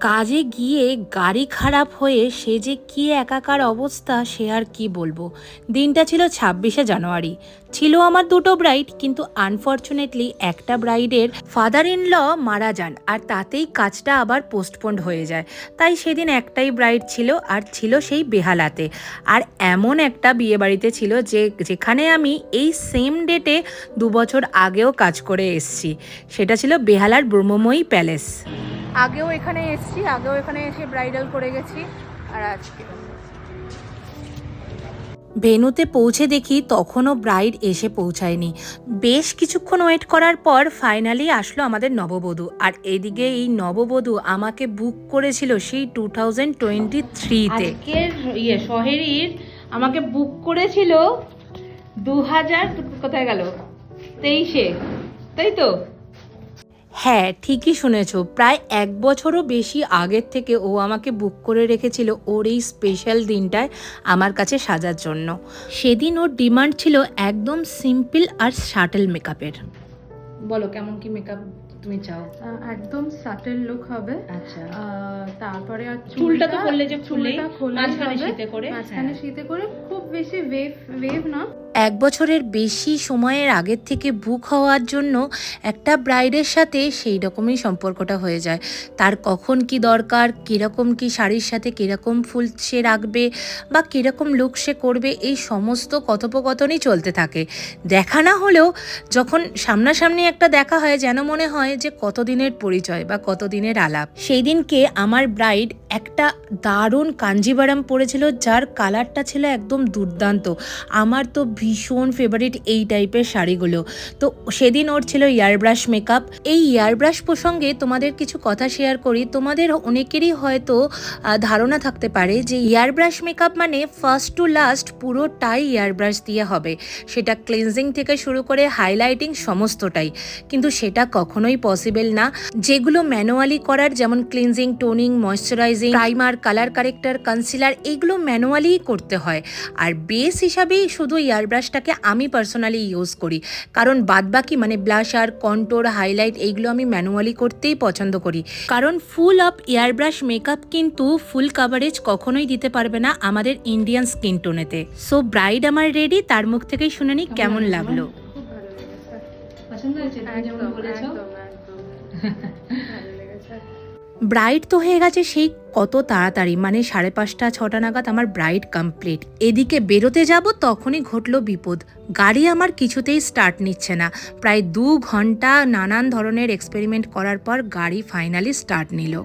কাজে গিয়ে গাড়ি খারাপ হয়ে সে যে কী একাকার অবস্থা সে আর কি বলবো। দিনটা ছিল 26শে জানুয়ারি। ছিল আমার দুটো ব্রাইড, কিন্তু আনফর্চুনেটলি একটা ব্রাইডের ফাদার ইন ল মারা যান, আর তাতেই কাজটা আবার পোস্টপোন্ড হয়ে যায়। তাই সেদিন একটাই ব্রাইড ছিল, আর ছিল সেই বেহালাতে। আর এমন একটা বিয়েবাড়িতে ছিল যেখানে আমি এই সেম ডেটে 2 বছর আগেও কাজ করে এসেছি। সেটা ছিল বেহালার ব্রহ্মময়ী প্যালেস। আগেও এখানে এসে ব্রাইডাল করে গেছি। আর আজকে ভেন্যুতে পৌঁছে দেখি তখনও ব্রাইড এসে পৌঁছায়নি। বেশ কিছুক্ষণ ওয়েট করার পর ফাইনালি আসলো আমাদের নববধূ। আর এদিকে এই নববধূ আমাকে বুক করেছিল সেই 2023-তে। আজকের শহরের আমাকে বুক করেছিল 2000 কোথায় গেল 23-এ, তাই তো? হ্যাঁ, ঠিকই শুনেছ। প্রায় 1 বছরও বেশি আগের থেকে ও আমাকে বুক করে রেখেছিল ওর এই স্পেশাল দিনটায় আমার কাছে সাজার জন্য। সেদিন ওর ডিমান্ড ছিল একদম সিম্পল আর শাটল মেকআপের। বলো কেমন কি মেকআপ তুমি চাও? একদম সাটেল লুক হবে। আচ্ছা, তারপরে আর চুলটা তো করলে যে চুলটা মাঝখানে শীতে করে খুব বেশি ওয়েভ না। 1 বছরের বেশি সময়ের আগের থেকে বুক হওয়ার জন্য একটা ব্রাইডের সাথে সেই রকমই সম্পর্কটা হয়ে যায়। তার কখন কি দরকার, কীরকম কি শাড়ির সাথে কীরকম ফুল সে রাখবে বা কীরকম লুক সে করবে, এই সমস্ত কথোপকথনই চলতে থাকে। দেখা না হলেও যখন সামনাসামনি একটা দেখা হয় যেন মনে হয় যে কতদিনের পরিচয় বা কতদিনের আলাপ। সেই দিনকে আমার ব্রাইড একটা দারুণ কাঞ্জিভারাম পরেছিল, যার কালারটা ছিল একদম দুর্দান্ত। আমার তো ভীষণ ফেভারিট এই টাইপের শাড়িগুলো। তো সেদিন ওর ছিল ইয়ারব্রাশ মেকআপ। এই ইয়ারব্রাশ প্রসঙ্গে তোমাদের কিছু কথা শেয়ার করি। তোমাদের অনেকেরই হয়তো ধারণা থাকতে পারে যে ইয়ারব্রাশ মেকআপ মানে ফার্স্ট টু লাস্ট পুরোটাই ইয়ারব্রাশ দিয়ে হবে, সেটা ক্লিনজিং থেকে শুরু করে হাইলাইটিং সমস্তটাই। কিন্তু সেটা কখনোই পসিবল না। যেগুলো ম্যানুয়ালি করার, যেমন cleansing, toning, moisturising, primer, colour corrector, concealer, এইগুলো ম্যানুয়ালিই করতে হয়। আর বেস হিসাবেই শুধু ইয়ারব্রাশটাকে আমি পার্সোনালি ইউজ করি, কারণ বাদবাকি মানে ব্লাশার, কন্ট্যুর, হাইলাইট এইগুলো আমি ম্যানুয়ালি করতেই পছন্দ করি। কারণ ফুল অফ ইয়ারব্রাশ মেকআপ কিন্তু ফুল কাভারেজ কখনোই দিতে পারবে না আমাদের ইন্ডিয়ান স্কিন টোনেতে। সো ব্রাইড আমার রেডি, তার মুখ থেকেই শুনে নিই কেমন লাগলো। পছন্দ হয়েছে যেমন বলেছো? ব্রাইড তো হয়ে গেছে সেই কত তাড়াতাড়ি, মানে 5:30 6টা নাগাদ আমার ব্রাইড কমপ্লিট। এদিকে বেরোতে যাব তখনই ঘটলো বিপদ। গাড়ি আমার কিছুতেই স্টার্ট নিচ্ছে না। প্রায় 2 ঘন্টা নানান ধরনের এক্সপেরিমেন্ট করার পর গাড়ি ফাইনালি স্টার্ট নিল।